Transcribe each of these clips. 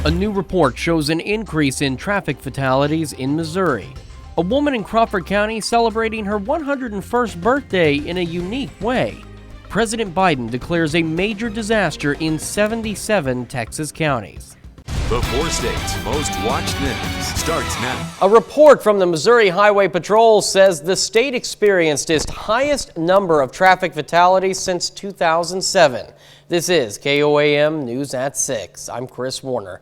A new report shows an increase in traffic fatalities in Missouri. A woman in Crawford County celebrating her 101st birthday in a unique way. President Biden declares a major disaster in 77 Texas counties. The four states' most watched news starts now. A report from the Missouri Highway Patrol says the state experienced its highest number of traffic fatalities since 2007. This is KOAM News at 6. I'm Chris Warner.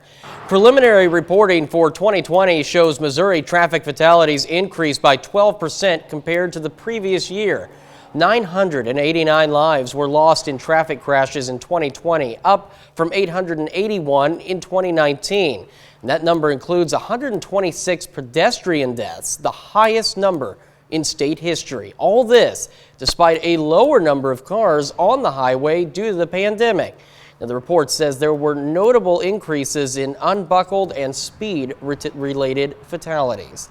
Preliminary reporting for 2020 shows Missouri traffic fatalities increased by 12% compared to the previous year. 989 lives were lost in traffic crashes in 2020, up from 881 in 2019. And that number includes 126 pedestrian deaths, the highest number in state history. All this despite a lower number of cars on the highway due to the pandemic. Now, the report says there were notable increases in unbuckled and speed-related fatalities.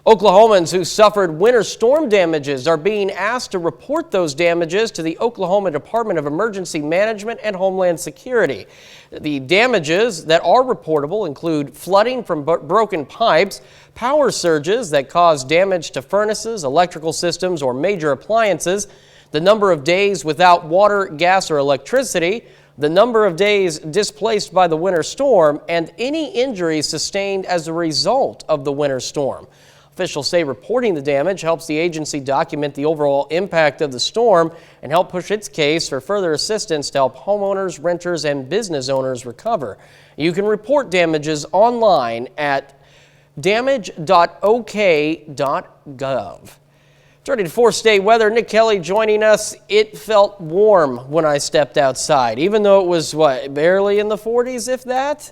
Oklahomans who suffered winter storm damages are being asked to report those damages to the Oklahoma Department of Emergency Management and Homeland Security. The damages that are reportable include flooding from broken pipes, power surges that cause damage to furnaces, electrical systems, or major appliances, the number of days without water, gas, or electricity, the number of days displaced by the winter storm, and any injuries sustained as a result of the winter storm. Officials say reporting the damage helps the agency document the overall impact of the storm and help push its case for further assistance to help homeowners, renters, and business owners recover. You can report damages online at damage.ok.gov. Turning to four-state weather, Nick Kelly joining us. It felt warm when I stepped outside, even though it was, barely in the 40s, if that?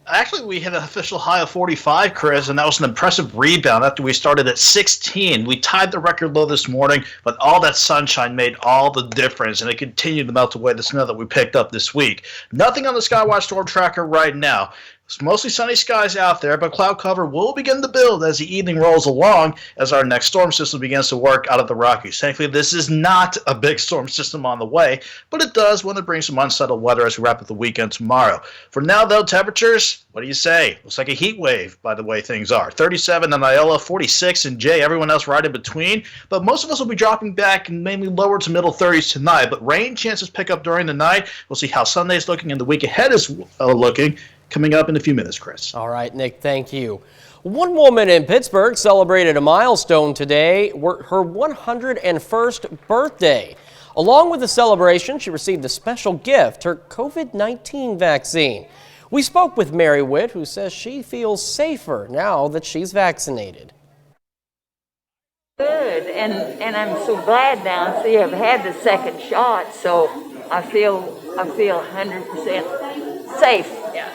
Actually, we hit an official high of 45, Chris, and that was an impressive rebound after we started at 16. We tied the record low this morning, but all that sunshine made all the difference, and it continued to melt away the snow that we picked up this week. Nothing on the Skywatch Storm Tracker right now. It's mostly sunny skies out there, but cloud cover will begin to build as the evening rolls along as our next storm system begins to work out of the Rockies. Thankfully, this is not a big storm system on the way, but it does want to bring some unsettled weather as we wrap up the weekend tomorrow. For now, though, temperatures, what do you say? Looks like a heat wave by the way things are. 37 in Iola, 46 in Jay, everyone else right in between. But most of us will be dropping back in mainly lower to middle 30s tonight, but rain chances pick up during the night. We'll see how Sunday's looking and the week ahead is looking. Coming up in a few minutes, Chris. All right, Nick, thank you. One woman in Pittsburgh celebrated a milestone today, her 101st birthday. Along with the celebration, she received a special gift, her COVID-19 vaccine. We spoke with Mary Witt, who says she feels safer now that she's vaccinated. Good, and I'm so glad now. See, I've had the second shot, so I feel 100% safe. Yeah.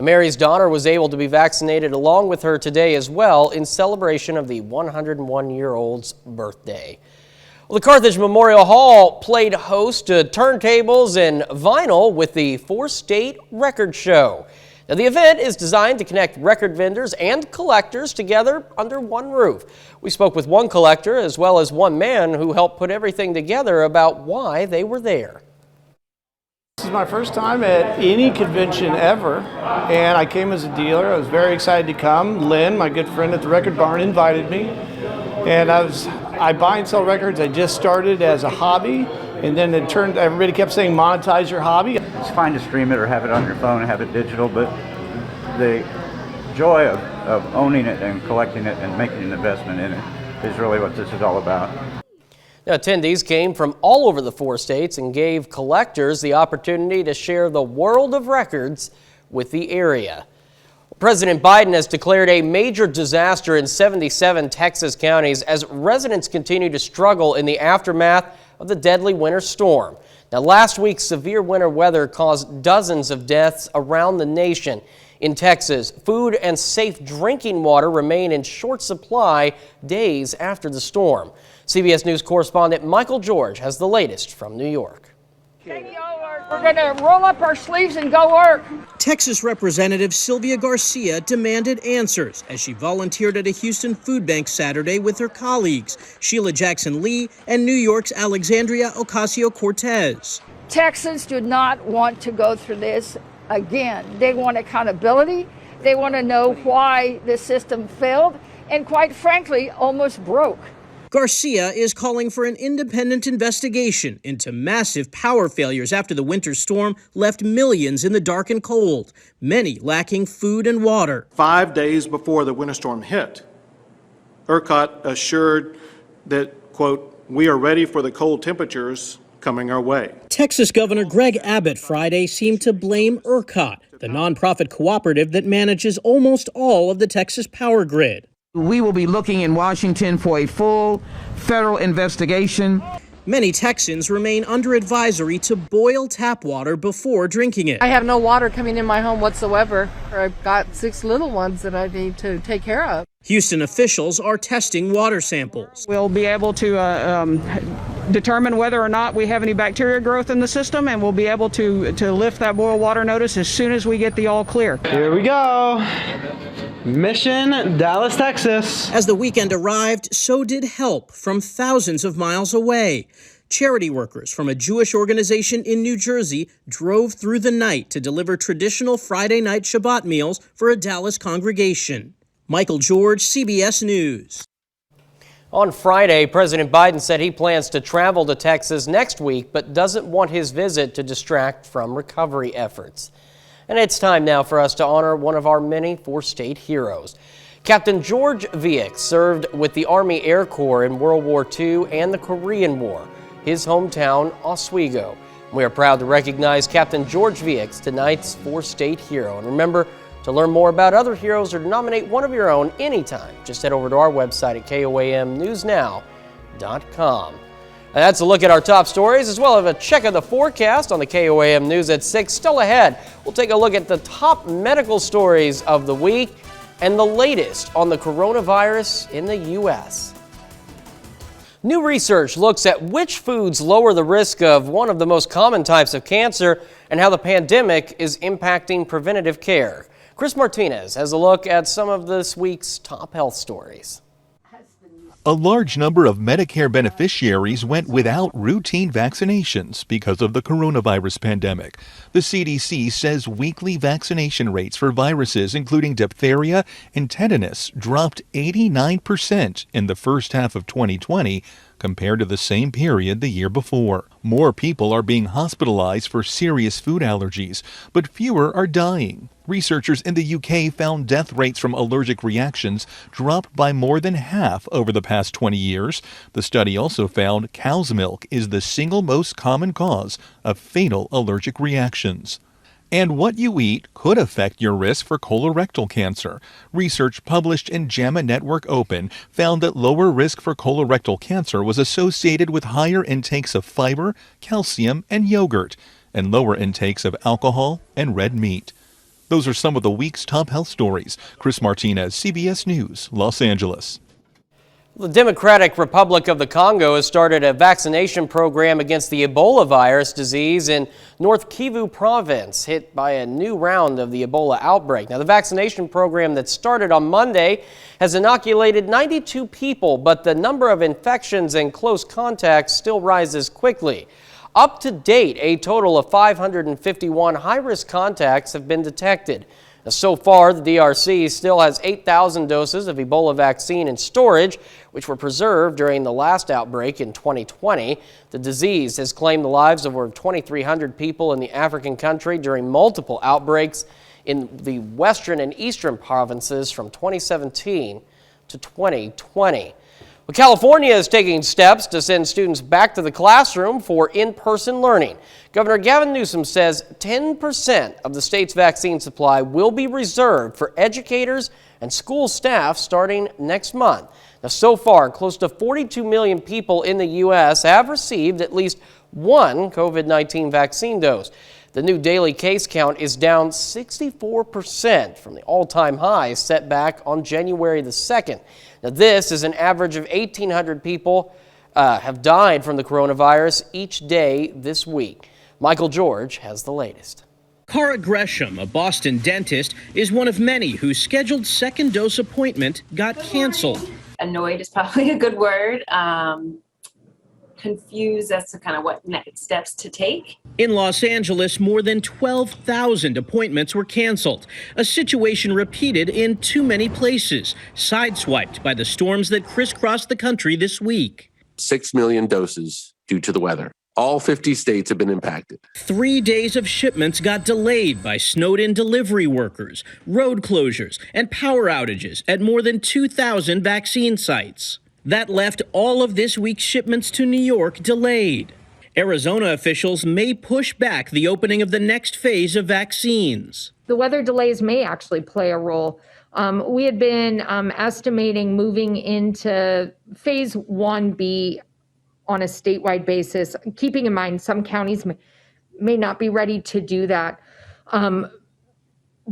Mary's daughter was able to be vaccinated along with her today as well in celebration of the 101-year-old's birthday. Well, the Carthage Memorial Hall played host to turntables and vinyl with the Four-State Record Show. Now, the event is designed to connect record vendors and collectors together under one roof. We spoke with one collector as well as one man who helped put everything together about why they were there. This is my first time at any convention ever, and I came as a dealer. I was very excited to come. Lynn, my good friend at the Record Barn, invited me, and I buy and sell records. I just started as a hobby, and then everybody kept saying monetize your hobby. It's fine to stream it or have it on your phone and have it digital, but the joy of owning it and collecting it and making an investment in it is really what this is all about. Now, attendees came from all over the four states and gave collectors the opportunity to share the world of records with the area. President Biden has declared a major disaster in 77 Texas counties as residents continue to struggle in the aftermath of the deadly winter storm. Now, last week's severe winter weather caused dozens of deaths around the nation. In Texas, food and safe drinking water remain in short supply days after the storm. CBS News correspondent Michael George has the latest from New York. We're going to roll up our sleeves and go work. Texas Representative Sylvia Garcia demanded answers as she volunteered at a Houston food bank Saturday with her colleagues, Sheila Jackson Lee and New York's Alexandria Ocasio-Cortez. Texans do not want to go through this again. They want accountability. They want to know why the system failed and, quite frankly, almost broke. Garcia is calling for an independent investigation into massive power failures after the winter storm left millions in the dark and cold, many lacking food and water. 5 days before the winter storm hit, ERCOT assured that, quote, "we are ready for the cold temperatures coming our way." Texas Governor Greg Abbott Friday seemed to blame ERCOT, the nonprofit cooperative that manages almost all of the Texas power grid. We will be looking in Washington for a full federal investigation. Many Texans remain under advisory to boil tap water before drinking it. I have no water coming in my home whatsoever. I've got 6 little ones that I need to take care of. Houston officials are testing water samples. We'll be able to determine whether or not we have any bacteria growth in the system, and we'll be able to lift that boil water notice as soon as we get the all clear. Here we go. Mission Dallas, Texas. As the weekend arrived, so did help from thousands of miles away. Charity workers from a Jewish organization in New Jersey drove through the night to deliver traditional Friday night Shabbat meals for a Dallas congregation. Michael George, CBS News. On Friday, President Biden said he plans to travel to Texas next week, but doesn't want his visit to distract from recovery efforts. And it's time now for us to honor one of our many four-state heroes. Captain George Viek served with the Army Air Corps in World War II and the Korean War, his hometown, Oswego. We are proud to recognize Captain George Viek, tonight's four-state hero. And remember, to learn more about other heroes or to nominate one of your own anytime, just head over to our website at KOAMNewsNow.com. And that's a look at our top stories, as well as a check of the forecast on the KOAM News at 6. Still ahead, we'll take a look at the top medical stories of the week and the latest on the coronavirus in the U.S. New research looks at which foods lower the risk of one of the most common types of cancer and how the pandemic is impacting preventative care. Chris Martinez has a look at some of this week's top health stories. A large number of Medicare beneficiaries went without routine vaccinations because of the coronavirus pandemic. The CDC says weekly vaccination rates for viruses including diphtheria and tetanus dropped 89% in the first half of 2020 compared to the same period the year before. More people are being hospitalized for serious food allergies, but fewer are dying. Researchers in the UK found death rates from allergic reactions dropped by more than half over the past 20 years. The study also found cow's milk is the single most common cause of fatal allergic reactions. And what you eat could affect your risk for colorectal cancer. Research published in JAMA Network Open found that lower risk for colorectal cancer was associated with higher intakes of fiber, calcium, and yogurt, and lower intakes of alcohol and red meat. Those are some of the week's top health stories. Chris Martinez, CBS News, Los Angeles. The Democratic Republic of the Congo has started a vaccination program against the Ebola virus disease in North Kivu province, hit by a new round of the Ebola outbreak. Now, the vaccination program that started on Monday has inoculated 92 people, but the number of infections and close contacts still rises quickly. Up to date, a total of 551 high-risk contacts have been detected. Now, so far, the DRC still has 8,000 doses of Ebola vaccine in storage, which were preserved during the last outbreak in 2020. The disease has claimed the lives of over 2,300 people in the African country during multiple outbreaks in the western and eastern provinces from 2017 to 2020. Well, California is taking steps to send students back to the classroom for in-person learning. Governor Gavin Newsom says 10% of the state's vaccine supply will be reserved for educators and school staff starting next month. Now, so far, close to 42 million people in the U.S. have received at least one COVID-19 vaccine dose. The new daily case count is down 64% from the all-time high set back on January the 2nd. Now, this is an average of 1,800 people have died from the coronavirus each day this week. Michael George has the latest. Cara Gresham, a Boston dentist, is one of many whose scheduled second dose appointment got canceled. Annoyed is probably a good word. confused as to kind of what next steps to take. In Los Angeles, more than 12,000 appointments were canceled, a situation repeated in too many places, sideswiped by the storms that crisscrossed the country this week. 6 million doses due to the weather. All 50 states have been impacted. 3 days of shipments got delayed by snowed-in delivery workers, road closures, and power outages at more than 2,000 vaccine sites. That left all of this week's shipments to New York delayed. Arizona officials may push back the opening of the next phase of vaccines. The weather delays may actually play a role. We had been estimating moving into phase 1B on a statewide basis, keeping in mind some counties may not be ready to do that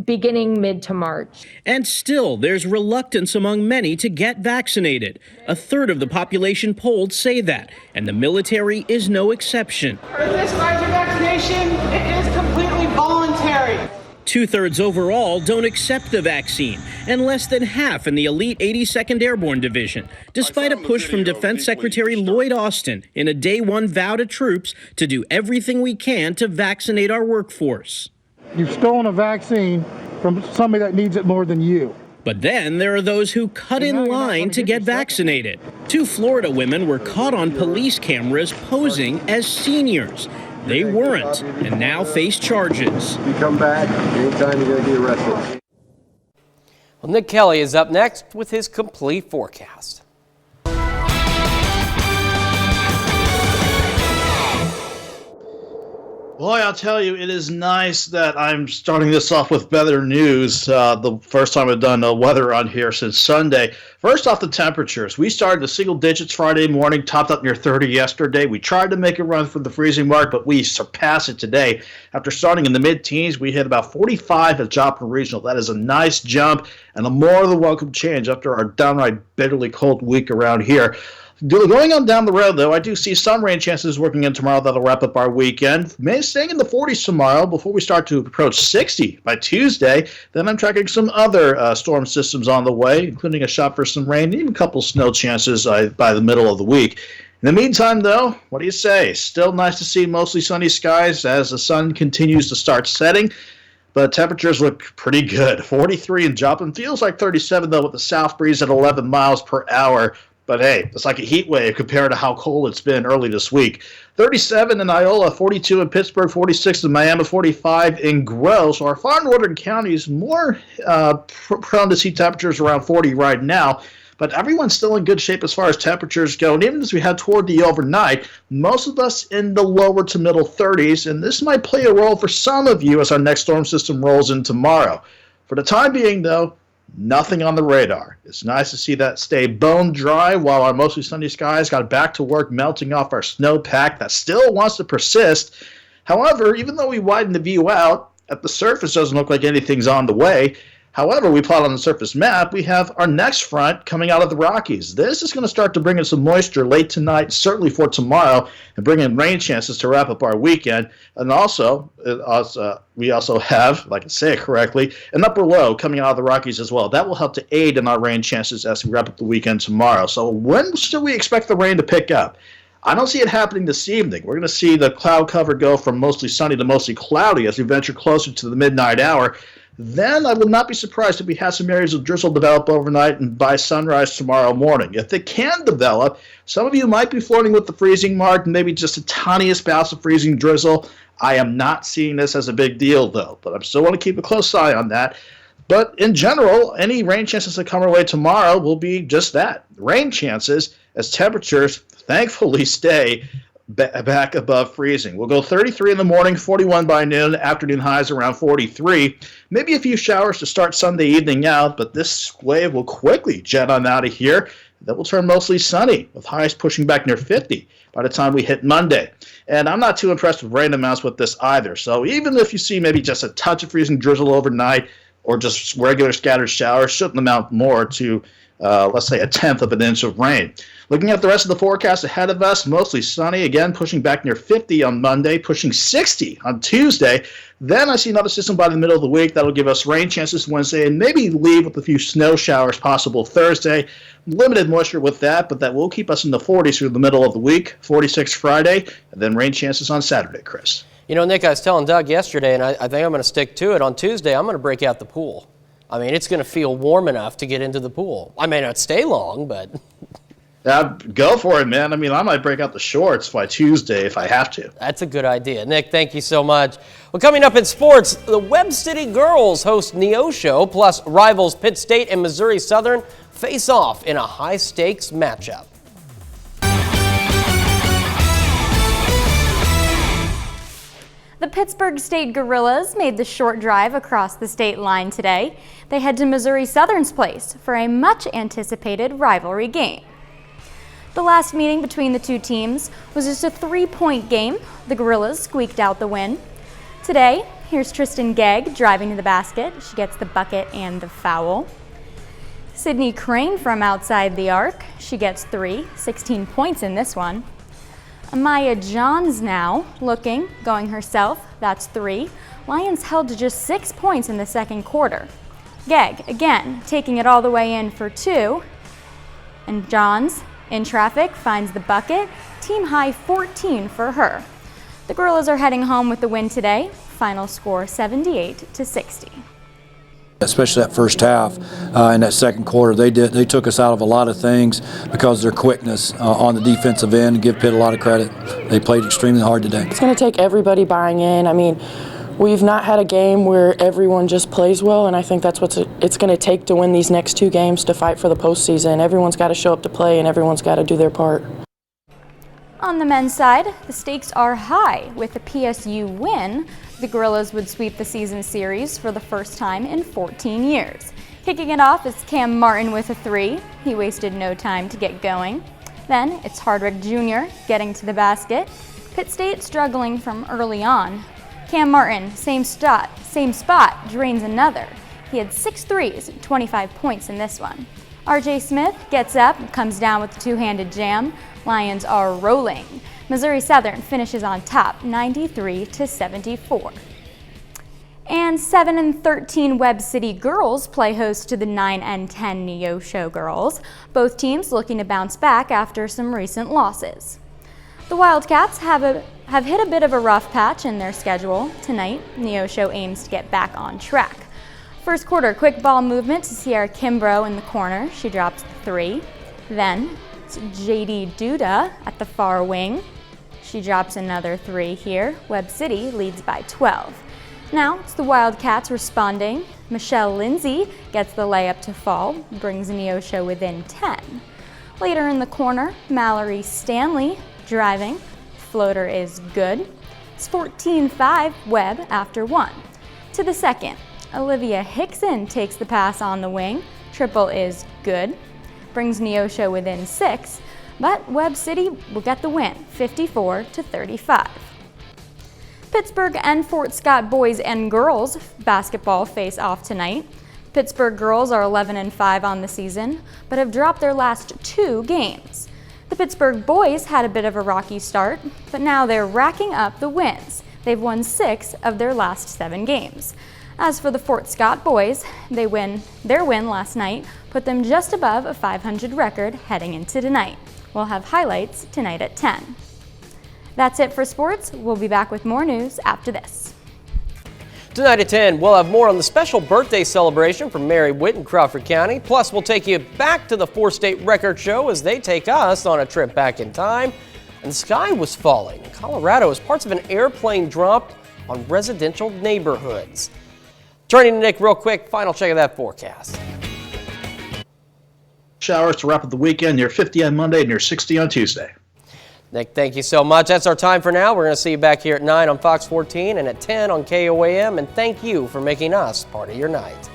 beginning mid to March. And still, there's reluctance among many to get vaccinated. A third of the population polled say that, and the military is no exception. For this Pfizer vaccination, it is completely voluntary. 2/3 overall don't accept the vaccine, and less than half in the elite 82nd Airborne Division, despite a push from Defense Secretary Lloyd Austin in a day one vow to troops to do everything we can to vaccinate our workforce. You've stolen a vaccine from somebody that needs it more than you. But then there are those who cut in line to get vaccinated. 2 Florida women were caught on police cameras posing as seniors. They weren't, and now face charges. You come back, anytime you're going to get arrested. Well, Nick Kelly is up next with his complete forecast. Boy, I'll tell you, it is nice that I'm starting this off with better news. The first time I've done weather on here since Sunday. First off, the temperatures. We started the single digits Friday morning, topped up near 30 yesterday. We tried to make a run for the freezing mark, but we surpassed it today. After starting in the mid-teens, we hit about 45 at Joplin Regional. That is a nice jump and a more than welcome change after our downright bitterly cold week around here. Going on down the road, though, I do see some rain chances working in tomorrow that'll wrap up our weekend. Staying in the 40s tomorrow before we start to approach 60 by Tuesday. Then I'm tracking some other storm systems on the way, including a shot for some rain, even a couple snow chances by the middle of the week. In the meantime, though, what do you say? Still nice to see mostly sunny skies as the sun continues to start setting. But temperatures look pretty good. 43 in Joplin. Feels like 37, though, with the south breeze at 11 miles per hour. But hey, it's like a heat wave compared to how cold it's been early this week. 37 in Iola, 42 in Pittsburgh, 46 in Miami, 45 in Gross. So our far northern counties more prone to see temperatures around 40 right now. But everyone's still in good shape as far as temperatures go. And even as we head toward the overnight, most of us in the lower to middle 30s. And this might play a role for some of you as our next storm system rolls in tomorrow. For the time being, though, nothing on the radar. It's nice to see that stay bone dry while our mostly sunny skies got back to work melting off our snowpack that still wants to persist. However, even though we widen the view out, at the surface doesn't look like anything's on the way. However, we plot on the surface map, we have our next front coming out of the Rockies. This is going to start to bring in some moisture late tonight, certainly for tomorrow, and bring in rain chances to wrap up our weekend. And also, we also have, if I can say it correctly, an upper low coming out of the Rockies as well. That will help to aid in our rain chances as we wrap up the weekend tomorrow. So when should we expect the rain to pick up? I don't see it happening this evening. We're going to see the cloud cover go from mostly sunny to mostly cloudy as we venture closer to the midnight hour. Then I would not be surprised if we have some areas of drizzle develop overnight and by sunrise tomorrow morning. If they can develop, some of you might be flirting with the freezing mark, maybe just the tiniest bouts of freezing drizzle. I am not seeing this as a big deal, though, but I still want to keep a close eye on that. But in general, any rain chances that come our way tomorrow will be just that, rain chances, as temperatures thankfully stay back above freezing. We'll go 33 in the morning, 41 by noon, afternoon highs around 43. Maybe a few showers to start Sunday evening out, but this wave will quickly jet on out of here. That will turn mostly sunny, with highs pushing back near 50 by the time we hit Monday. And I'm not too impressed with rain amounts with this either. So even if you see maybe just a touch of freezing drizzle overnight, or just regular scattered showers shouldn't amount more to, let's say, 1/10 of an inch of rain. Looking at the rest of the forecast ahead of us, mostly sunny, again pushing back near 50 on Monday, pushing 60 on Tuesday. Then I see another system by the middle of the week that'll give us rain chances Wednesday and maybe leave with a few snow showers possible Thursday. Limited moisture with that, but that will keep us in the 40s through the middle of the week, 46 Friday, and then rain chances on Saturday, Chris. You know, Nick, I was telling Doug yesterday, and I think I'm going to stick to it. On Tuesday, I'm going to break out the pool. I mean, it's going to feel warm enough to get into the pool. I may not stay long, but... Go for it, man. I mean, I might break out the shorts by Tuesday if I have to. That's a good idea. Nick, thank you so much. Well, coming up in sports, the Webb City girls host Neosho, plus rivals Pitt State and Missouri Southern face off in a high-stakes matchup. The Pittsburgh State Gorillas made the short drive across the state line today. They head to Missouri Southern's place for a much-anticipated rivalry game. The last meeting between the two teams was just a 3-point game. The Gorillas squeaked out the win. Today, here's Tristan Gegg driving to the basket. She gets the bucket and the foul. Sydney Crane from outside the arc. She gets 3, 16 points in this one. Amaya Johns now looking, going herself. That's 3. Lions held to just 6 points in the second quarter. Gegg, again, taking it all the way in for 2. And Johns, in traffic, finds the bucket. Team high 14 for her. The Gorillas are heading home with the win today. Final score 78-60. Especially that first half and that second quarter, they took us out of a lot of things because of their quickness on the defensive end. And give Pitt a lot of credit. They played extremely hard today. It's going to take everybody buying in. I mean, we've not had a game where everyone just plays well, and I think that's what it's going to take to win these next 2 games to fight for the postseason. Everyone's got to show up to play, and everyone's got to do their part. On the men's side, the stakes are high. With the PSU win, the Gorillas would sweep the season series for the first time in 14 years. Kicking it off is Cam Martin with a 3. He wasted no time to get going. Then it's Hardwick Jr. getting to the basket. Pitt State struggling from early on. Cam Martin, same spot, drains another. He had 6 threes and 25 points in this one. RJ Smith gets up and comes down with a 2-handed jam. Lions are rolling. Missouri Southern finishes on top, 93-74. And 7-13 Webb City girls play host to the 9-10 Neosho girls. Both teams looking to bounce back after some recent losses. The Wildcats have hit a bit of a rough patch in their schedule. Tonight, Neosho aims to get back on track. First quarter, quick ball movement to Sierra Kimbrough in the corner. She drops the 3. Then it's JD Duda at the far wing. She drops another 3 here. Webb City leads by 12. Now it's the Wildcats responding. Michelle Lindsay gets the layup to fall, brings Neosho within 10. Later in the corner, Mallory Stanley driving. Floater is good. It's 14-5 Webb after 1. To the second, Olivia Hickson takes the pass on the wing. Triple is good. Brings Neosho within 6, but Webb City will get the win, 54-35. Pittsburgh and Fort Scott boys and girls basketball face off tonight. Pittsburgh girls are 11-5 on the season, but have dropped their last 2 games. The Pittsburgh boys had a bit of a rocky start, but now they're racking up the wins. They've won 6 of their last 7 games. As for the Fort Scott boys, their win last night put them just above a 500 record heading into tonight. We'll have highlights tonight at 10. That's it for sports. We'll be back with more news after this. Tonight at 10, we'll have more on the special birthday celebration from Mary Witt in Crawford County. Plus, we'll take you back to the 4-state record show as they take us on a trip back in time. And the sky was falling in Colorado as parts of an airplane dropped on residential neighborhoods. Turning to Nick real quick, final check of that forecast. Showers to wrap up the weekend, near 50 on Monday, near 60 on Tuesday. Nick, thank you so much. That's our time for now. We're going to see you back here at 9 on Fox 14 and at 10 on KOAM. And thank you for making us part of your night.